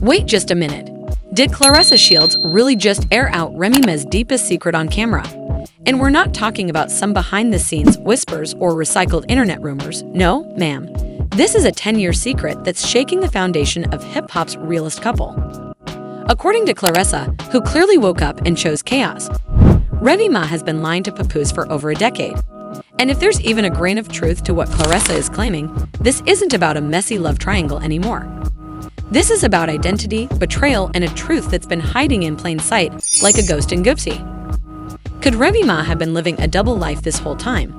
Wait just a minute. Did Claressa Shields really just air out Remy Ma's deepest secret on camera? And we're not talking about some behind-the-scenes whispers or recycled internet rumors. No, ma'am. This is a 10-year secret that's shaking the foundation of hip-hop's realest couple. According to Claressa, who clearly woke up and chose chaos, Remy Ma has been lying to Papoose for over a decade. And if there's even a grain of truth to what Claressa is claiming, this isn't about a messy love triangle anymore. This is about identity, betrayal, and a truth that's been hiding in plain sight like a ghost in Goopsie. Could Remy Ma have been living a double life this whole time?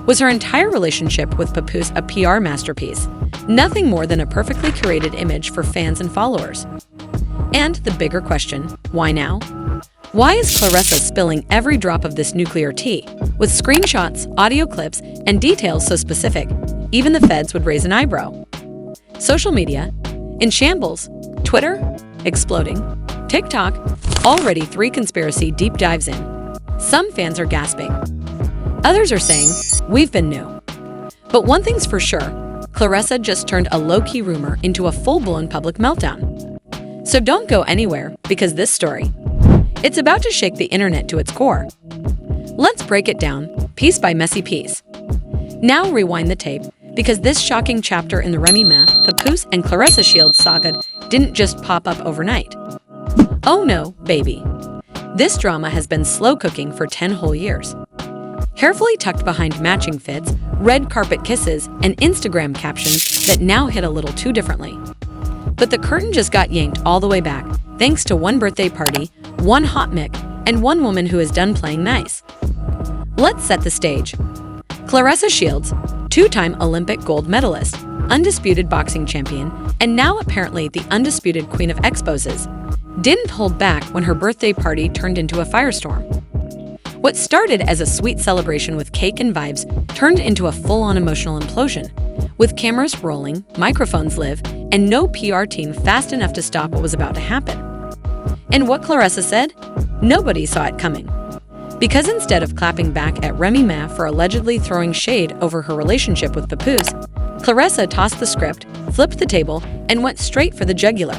Was her entire relationship with Papoose a PR masterpiece, nothing more than a perfectly curated image for fans and followers? And the bigger question, why now? Why is Claressa spilling every drop of this nuclear tea, with screenshots, audio clips, and details so specific, even the feds would raise an eyebrow? Social media, in shambles. Twitter, exploding. TikTok, already 3 conspiracy deep dives in. Some fans are gasping. Others are saying, we've been new. But one thing's for sure, Claressa just turned a low-key rumor into a full-blown public meltdown. So don't go anywhere, because this story, it's about to shake the internet to its core. Let's break it down, piece by messy piece. Now rewind the tape, because this shocking chapter in the Remy Ma, Papoose, and Claressa Shields saga didn't just pop up overnight. Oh no, baby. This drama has been slow cooking for 10 whole years. Carefully tucked behind matching fits, red carpet kisses, and Instagram captions that now hit a little too differently. But the curtain just got yanked all the way back, thanks to one birthday party, one hot mic, and one woman who is done playing nice. Let's set the stage. Claressa Shields, 2-time Olympic gold medalist, undisputed boxing champion, and now apparently the undisputed queen of exposes, didn't hold back when her birthday party turned into a firestorm. What started as a sweet celebration with cake and vibes turned into a full-on emotional implosion, with cameras rolling, microphones live, and no PR team fast enough to stop what was about to happen. And what Claressa said? Nobody saw it coming. Because instead of clapping back at Remy Ma for allegedly throwing shade over her relationship with Papoose, Claressa tossed the script, flipped the table, and went straight for the jugular.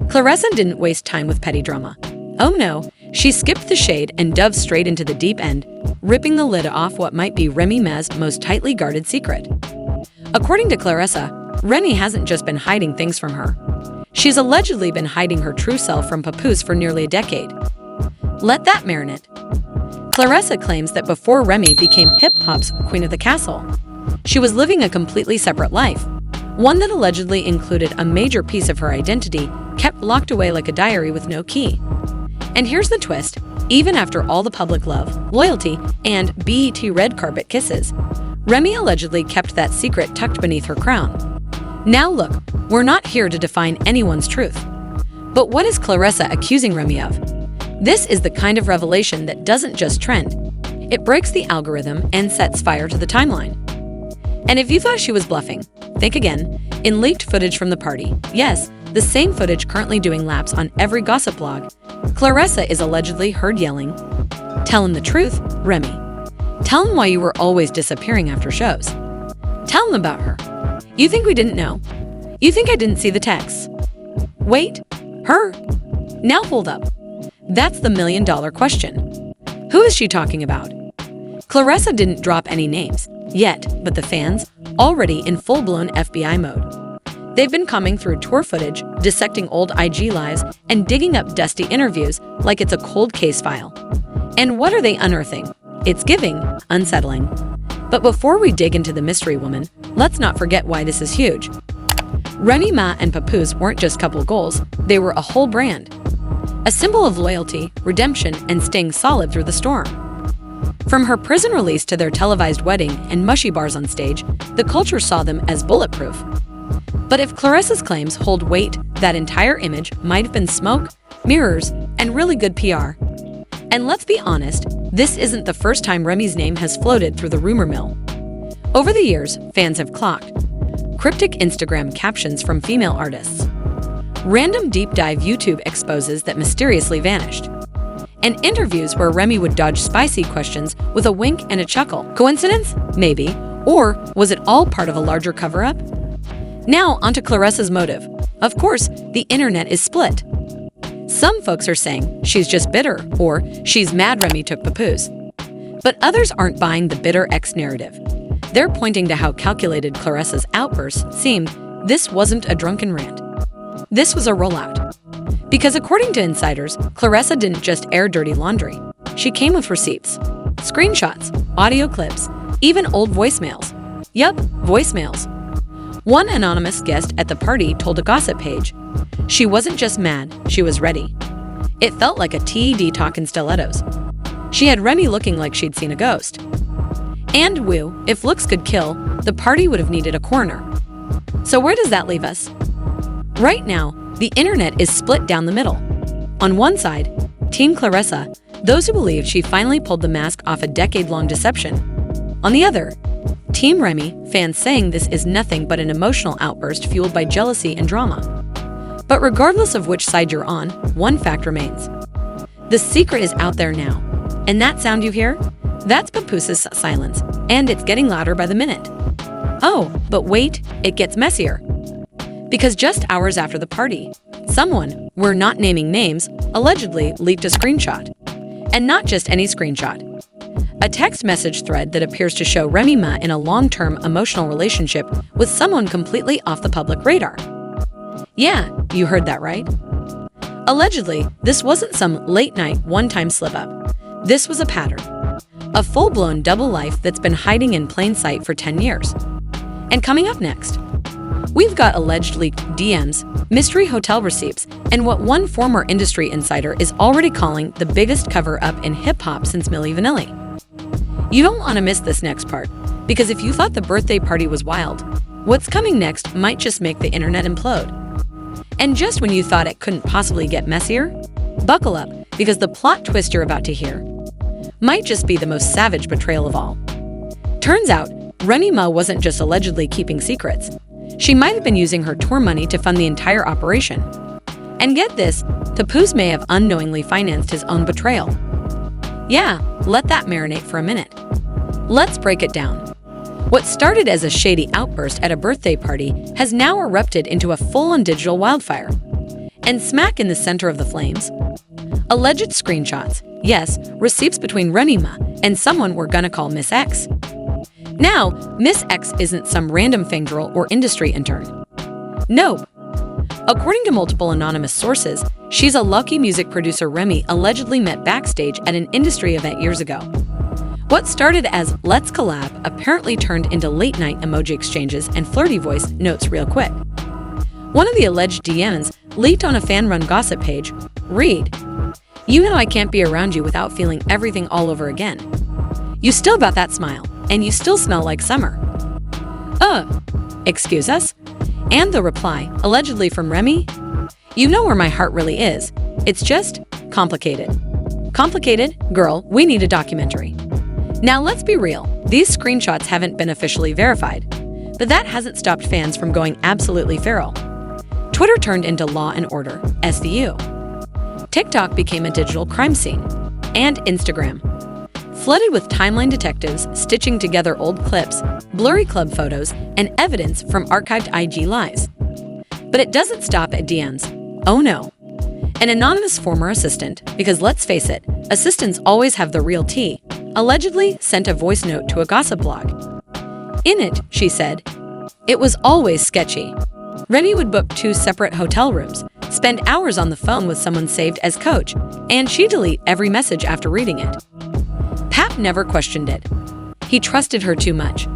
Claressa didn't waste time with petty drama. Oh no, she skipped the shade and dove straight into the deep end, ripping the lid off what might be Remy Ma's most tightly guarded secret. According to Claressa, Remy hasn't just been hiding things from her. She's allegedly been hiding her true self from Papoose for nearly a decade. Let that marinate. Claressa claims that before Remy became hip-hop's queen of the castle, she was living a completely separate life, one that allegedly included a major piece of her identity kept locked away like a diary with no key. And here's the twist, even after all the public love, loyalty, and BET red carpet kisses, Remy allegedly kept that secret tucked beneath her crown. Now look, we're not here to define anyone's truth. But what is Claressa accusing Remy of? This is the kind of revelation that doesn't just trend. It breaks the algorithm and sets fire to the timeline. And if you thought she was bluffing, think again. In leaked footage from the party, yes, the same footage currently doing laps on every gossip blog, Claressa is allegedly heard yelling, "Tell him the truth, Remy. Tell him why you were always disappearing after shows. Tell him about her. You think we didn't know? You think I didn't see the texts? Wait, her? Now hold up. That's the million-dollar question. Who is she talking about?" Claressa didn't drop any names yet, but the fans, already in full-blown FBI mode. They've been coming through tour footage, dissecting old IG lives, and digging up dusty interviews like it's a cold case file. And what are they unearthing? It's giving unsettling. But before we dig into the mystery woman, let's not forget why this is huge. Remy Ma and Papoose weren't just couple goals, they were a whole brand. A symbol of loyalty, redemption, and staying solid through the storm. From her prison release to their televised wedding and mushy bars on stage, the culture saw them as bulletproof. But if Claressa's claims hold weight, that entire image might have been smoke, mirrors, and really good PR. And let's be honest, this isn't the first time Remy's name has floated through the rumor mill. Over the years, fans have clocked cryptic Instagram captions from female artists, random deep dive YouTube exposes that mysteriously vanished, and interviews where Remy would dodge spicy questions with a wink and a chuckle. Coincidence? Maybe. Or was it all part of a larger cover-up? Now onto Claressa's motive. Of course, the internet is split. Some folks are saying she's just bitter or she's mad Remy took Papoose. But others aren't buying the bitter ex narrative. They're pointing to how calculated Claressa's outburst seemed. This wasn't a drunken rant. This was a rollout. Because according to insiders, Claressa didn't just air dirty laundry. She came with receipts, screenshots, audio clips, even old voicemails. Yup, voicemails. One anonymous guest at the party told a gossip page, she wasn't just mad, she was ready. It felt like a TED talk in stilettos. She had Remy looking like she'd seen a ghost. And woo, if looks could kill, the party would have needed a coroner. So where does that leave us? Right now, the internet is split down the middle. On one side, Team Claressa, those who believe she finally pulled the mask off a decade-long deception. On the other, Team Remy, fans saying this is nothing but an emotional outburst fueled by jealousy and drama. But regardless of which side you're on, one fact remains. The secret is out there now. And that sound you hear? That's Papoose's silence, and it's getting louder by the minute. Oh, but wait, it gets messier. Because just hours after the party, someone, we're not naming names, allegedly leaked a screenshot. And not just any screenshot. A text message thread that appears to show Remy Ma in a long-term emotional relationship with someone completely off the public radar. Yeah, you heard that right. Allegedly, this wasn't some late-night, one-time slip-up. This was a pattern. A full-blown double life that's been hiding in plain sight for 10 years. And coming up next, we've got alleged leaked DMs, mystery hotel receipts, and what one former industry insider is already calling the biggest cover-up in hip-hop since Milli Vanilli. You don't want to miss this next part, because if you thought the birthday party was wild, what's coming next might just make the internet implode. And just when you thought it couldn't possibly get messier, buckle up, because the plot twist you're about to hear might just be the most savage betrayal of all. Turns out, Remy Ma wasn't just allegedly keeping secrets. She might have been using her tour money to fund the entire operation. And get this, Papoose may have unknowingly financed his own betrayal. Yeah, let that marinate for a minute. Let's break it down. What started as a shady outburst at a birthday party has now erupted into a full-on digital wildfire. And smack in the center of the flames, alleged screenshots, yes, receipts between Remy Ma and someone we're gonna call Miss X. Now, Miss X isn't some random fangirl or industry intern. No. According to multiple anonymous sources, she's a lucky music producer Remy allegedly met backstage at an industry event years ago. What started as "let's collab" apparently turned into late-night emoji exchanges and flirty voice notes real quick. One of the alleged DMs leaked on a fan-run gossip page, read, "You know I can't be around you without feeling everything all over again. You still got that smile, and you still smell like summer." Excuse us? And the reply, allegedly from Remy, "You know where my heart really is. It's just complicated." Complicated? Girl, we need a documentary. Now let's be real, these screenshots haven't been officially verified, but that hasn't stopped fans from going absolutely feral. Twitter turned into Law and Order, SVU. TikTok became a digital crime scene. And Instagram, flooded with timeline detectives stitching together old clips, blurry club photos, and evidence from archived IG lives. But it doesn't stop at DMs. Oh no. An anonymous former assistant, because let's face it, assistants always have the real tea, allegedly sent a voice note to a gossip blog. In it, she said, "It was always sketchy. Remy would book 2 separate hotel rooms, spend hours on the phone with someone saved as coach, and she'd delete every message after reading it. Pap never questioned it. He trusted her too much."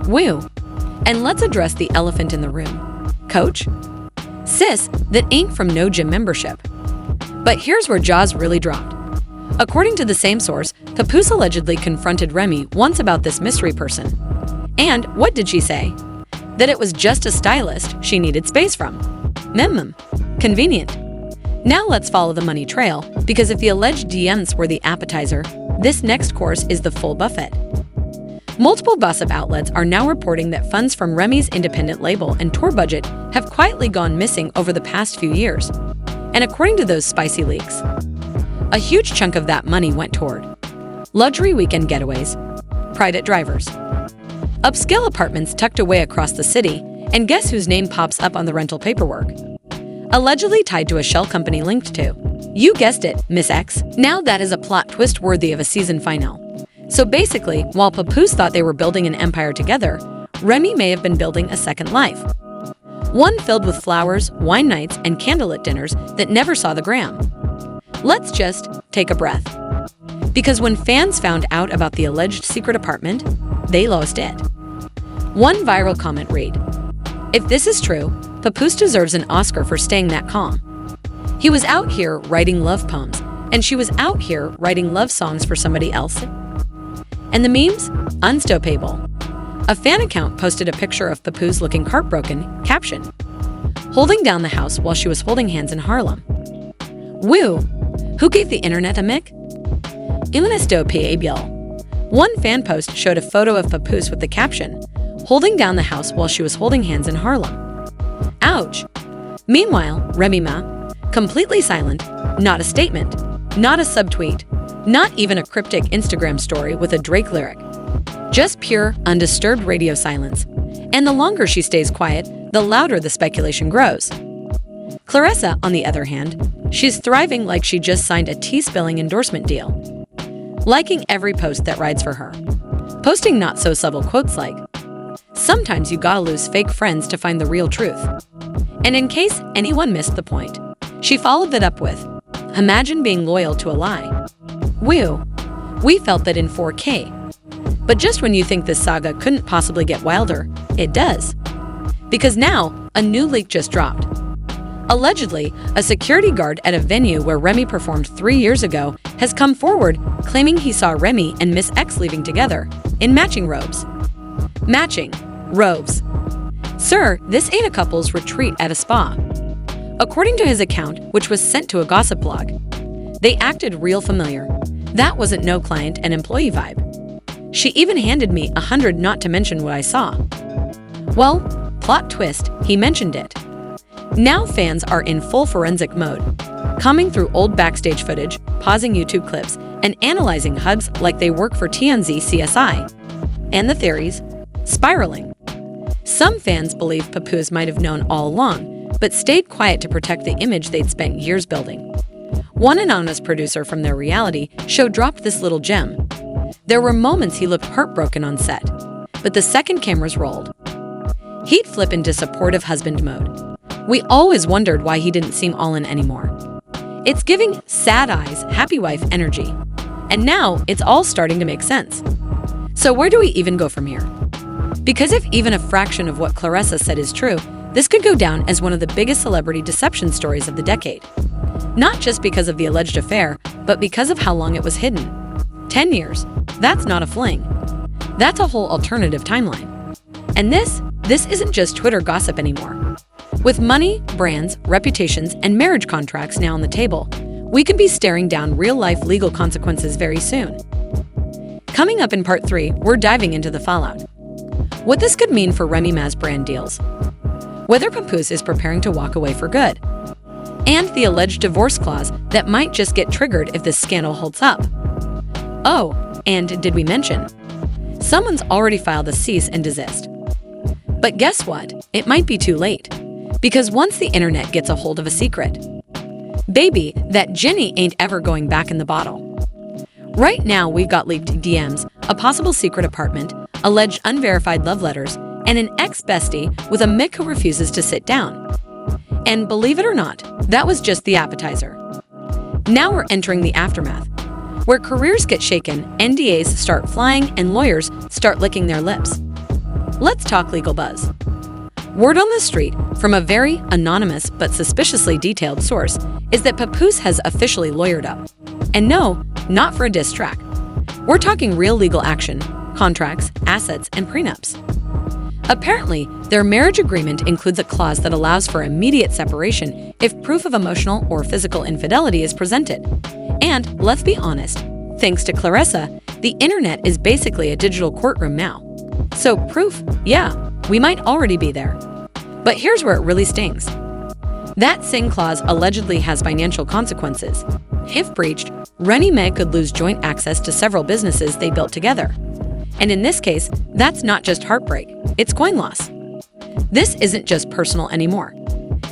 Woo. And let's address the elephant in the room. Coach? Sis, that ain't from no gym membership. But here's where jaws really dropped. According to the same source, Papoose allegedly confronted Remy once about this mystery person. And what did she say? That it was just a stylist she needed space from. Convenient. Now let's follow the money trail, because if the alleged DMs were the appetizer, this next course is the full buffet. Multiple gossip outlets are now reporting that funds from Remy's independent label and tour budget have quietly gone missing over the past few years. And according to those spicy leaks, a huge chunk of that money went toward luxury weekend getaways, private drivers, upscale apartments tucked away across the city, and guess whose name pops up on the rental paperwork? allegedly tied to a shell company linked to, you guessed it, Miss X. Now that is a plot twist worthy of a season final. So basically, while Papoose thought they were building an empire together, Remy may have been building a second life. One filled with flowers, wine nights, and candlelit dinners that never saw the gram. Let's just take a breath. Because when fans found out about the alleged secret apartment, they lost it. One viral comment read, "If this is true, Papoose deserves an Oscar for staying that calm. He was out here writing love poems, and she was out here writing love songs for somebody else." And the memes? Unstoppable. A fan account posted a picture of Papoose looking heartbroken, caption, "Holding down the house while she was holding hands in Harlem." Woo! Who gave the internet a mic? Unstoppable. One fan post showed a photo of Papoose with the caption, "Holding down the house while she was holding hands in Harlem." Ouch! Meanwhile, Remy Ma, completely silent, not a statement, not a subtweet, not even a cryptic Instagram story with a Drake lyric. Just pure, undisturbed radio silence. And the longer she stays quiet, the louder the speculation grows. Claressa, on the other hand, she's thriving like she just signed a tea-spilling endorsement deal. Liking every post that rides for her. Posting not-so-subtle quotes like, "Sometimes you gotta lose fake friends to find the real truth." And in case anyone missed the point, she followed it up with, "Imagine being loyal to a lie." Woo! We felt that in 4K. But just when you think this saga couldn't possibly get wilder, it does. Because now, a new leak just dropped. Allegedly, a security guard at a venue where Remy performed 3 years ago has come forward claiming he saw Remy and Miss X leaving together in matching robes. Matching robes. Sir, this ain't a couple's retreat at a spa. According to his account, which was sent to a gossip blog, they acted real familiar. That wasn't no client and employee vibe. She even handed me 100 not to mention what I saw. Well, plot twist, he mentioned it. Now fans are in full forensic mode, combing through old backstage footage, pausing YouTube clips, and analyzing hugs like they work for TMZ CSI. And the theories? Spiraling. Some fans believe Papoose might have known all along, but stayed quiet to protect the image they'd spent years building. One anonymous producer from their reality show dropped this little gem. There were moments he looked heartbroken on set, but the second cameras rolled, he'd flip into supportive husband mode. We always wondered why he didn't seem all in anymore. It's giving sad eyes, happy wife energy. And now it's all starting to make sense. So where do we even go from here? Because if even a fraction of what Claressa said is true, this could go down as one of the biggest celebrity deception stories of the decade. Not just because of the alleged affair, but because of how long it was hidden. 10 years. That's not a fling. That's a whole alternative timeline. And this isn't just Twitter gossip anymore. With money, brands, reputations, and marriage contracts now on the table, we could be staring down real-life legal consequences very soon. Coming up in part 3, we're diving into the fallout. What this could mean for Remy Ma's brand deals. Whether Papoose is preparing to walk away for good. And the alleged divorce clause that might just get triggered if this scandal holds up. Oh, and did we mention? Someone's already filed a cease and desist. But guess what? It might be too late. Because once the internet gets a hold of a secret, baby, that Jenny ain't ever going back in the bottle. Right now, we've got leaked DMs, a possible secret apartment, alleged unverified love letters, and an ex-bestie with a Mick who refuses to sit down. And believe it or not, that was just the appetizer. Now we're entering the aftermath, where careers get shaken, NDAs start flying, and lawyers start licking their lips. Let's talk legal buzz. Word on the street from a very anonymous but suspiciously detailed source is that Papoose has officially lawyered up. And no, not for a diss track. We're talking real legal action, contracts, assets, and prenups. Apparently, their marriage agreement includes a clause that allows for immediate separation if proof of emotional or physical infidelity is presented. And let's be honest, thanks to Claressa, the internet is basically a digital courtroom now. So proof, yeah, we might already be there. But here's where it really stings. That same clause allegedly has financial consequences. If breached, Remy Ma could lose joint access to several businesses they built together. And in this case, that's not just heartbreak, it's coin loss. This isn't just personal anymore.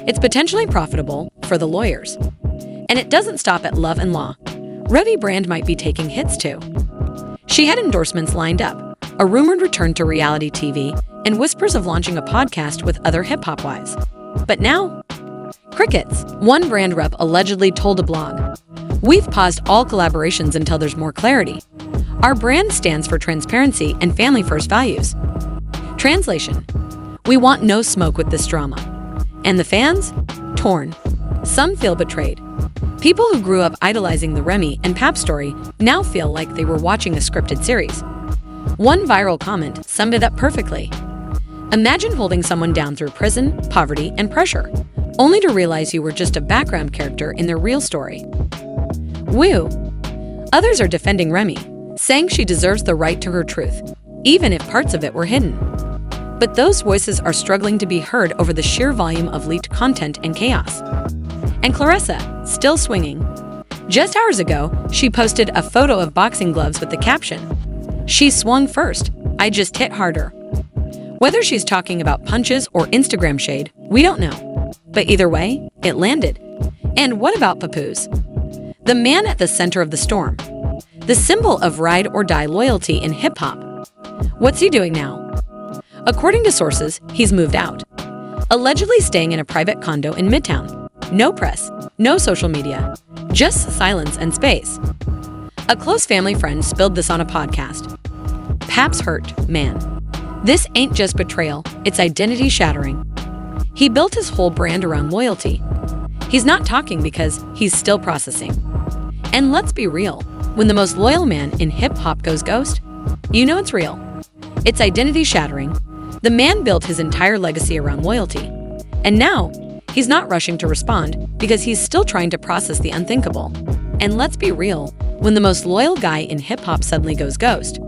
It's potentially profitable for the lawyers. And it doesn't stop at love and law. Remy brand might be taking hits too. She had endorsements lined up, a rumored return to reality TV, and whispers of launching a podcast with other hip-hop wives. But now, crickets. One brand rep allegedly told a blog, "We've paused all collaborations until there's more clarity. Our brand stands for transparency and family-first values." Translation: we want no smoke with this drama. And the fans? Torn. Some feel betrayed. People who grew up idolizing the Remy and Pap story now feel like they were watching a scripted series. One viral comment summed it up perfectly. Imagine holding someone down through prison, poverty, and pressure, only to realize you were just a background character in their real story. Woo! Others are defending Remy, saying she deserves the right to her truth, even if parts of it were hidden. But those voices are struggling to be heard over the sheer volume of leaked content and chaos. And Claressa, still swinging. Just hours ago, she posted a photo of boxing gloves with the caption, "She swung first, I just hit harder." Whether she's talking about punches or Instagram shade, we don't know. But either way, it landed. And what about Papoose? The man at the center of the storm. The symbol of ride or die loyalty in hip-hop. What's he doing now? According to sources, he's moved out. Allegedly staying in a private condo in Midtown. No press, no social media, just silence and space. A close family friend spilled this on a podcast. Pap's hurt, man. This ain't just betrayal, it's identity shattering. He built his whole brand around loyalty. He's not talking because he's still processing. And let's be real, when the most loyal man in hip-hop goes ghost, you know it's real. It's identity shattering. The man built his entire legacy around loyalty. And now, he's not rushing to respond because he's still trying to process the unthinkable. And let's be real, when the most loyal guy in hip-hop suddenly goes ghost,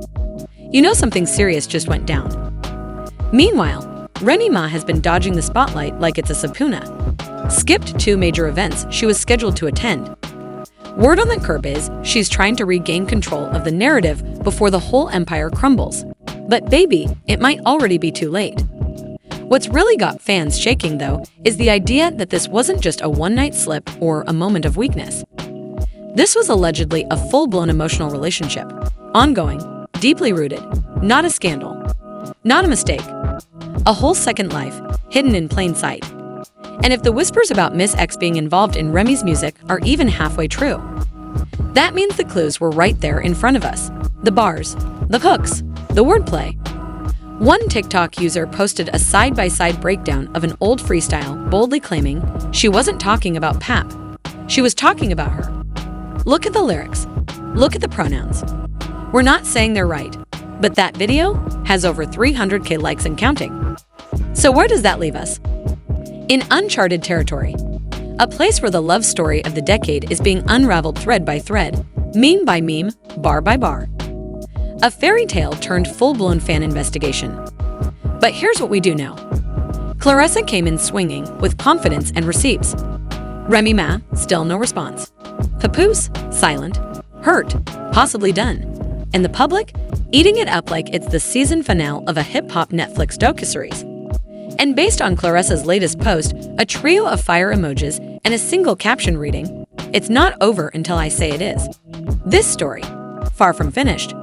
you know something serious just went down. Meanwhile, Remy Ma has been dodging the spotlight like it's a subpoena. Skipped 2 major events she was scheduled to attend. Word on the curb is she's trying to regain control of the narrative before the whole empire crumbles. But baby, it might already be too late. What's really got fans shaking, though, is the idea that this wasn't just a one-night slip or a moment of weakness. This was allegedly a full-blown emotional relationship. Ongoing, deeply rooted, not a scandal, not a mistake. A whole second life, hidden in plain sight. And if the whispers about Miss X being involved in Remy's music are even halfway true, that means the clues were right there in front of us. The bars, the hooks, the wordplay. One TikTok user posted a side-by-side breakdown of an old freestyle, boldly claiming she wasn't talking about Pap. She was talking about her. Look at the lyrics. Look at the pronouns. We're not saying they're right, but that video has over 300K likes and counting. So where does that leave us? In uncharted territory. A place where the love story of the decade is being unraveled thread by thread, meme by meme, bar by bar. A fairy tale turned full-blown fan investigation. But here's what we do know. Claressa came in swinging with confidence and receipts. Remy Ma, still no response. Papoose, silent, hurt, possibly done. And the public, eating it up like it's the season finale of a hip-hop Netflix docuseries. And based on Claressa's latest post, a trio of fire emojis and a single caption reading, "It's not over until I say it is." This story, far from finished.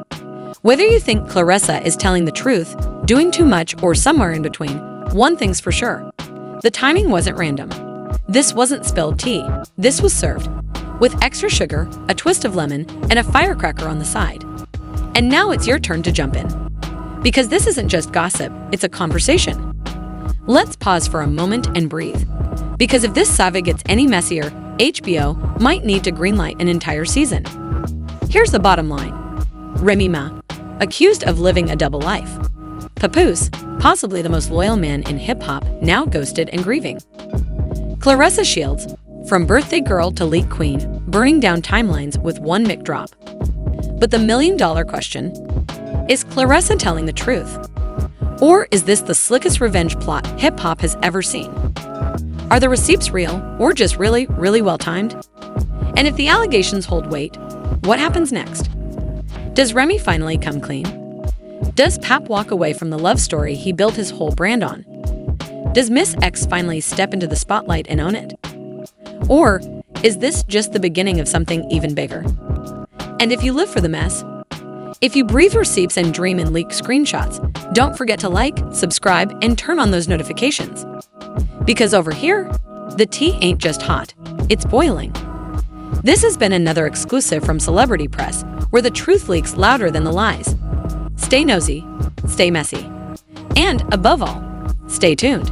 Whether you think Claressa is telling the truth, doing too much, or somewhere in between, one thing's for sure. The timing wasn't random. This wasn't spilled tea. This was served. With extra sugar, a twist of lemon, and a firecracker on the side. And now it's your turn to jump in. Because this isn't just gossip, it's a conversation. Let's pause for a moment and breathe. Because if this saga gets any messier, HBO might need to greenlight an entire season. Here's the bottom line. Remy Ma, accused of living a double life. Papoose, possibly the most loyal man in hip-hop, now ghosted and grieving. Claressa Shields, from birthday girl to leak queen, burning down timelines with one mic drop. But the million-dollar question, is Claressa telling the truth? Or is this the slickest revenge plot hip-hop has ever seen? Are the receipts real, or just really, really well-timed? And if the allegations hold weight, what happens next? Does Remy finally come clean? Does Pap walk away from the love story he built his whole brand on? Does Miss X finally step into the spotlight and own it? Or is this just the beginning of something even bigger? And if you live for the mess, if you breathe receipts and dream in leaked screenshots, don't forget to like, subscribe, and turn on those notifications. Because over here, the tea ain't just hot, it's boiling. This has been another exclusive from Celebrity Press, where the truth leaks louder than the lies. Stay nosy, stay messy, and above all, stay tuned.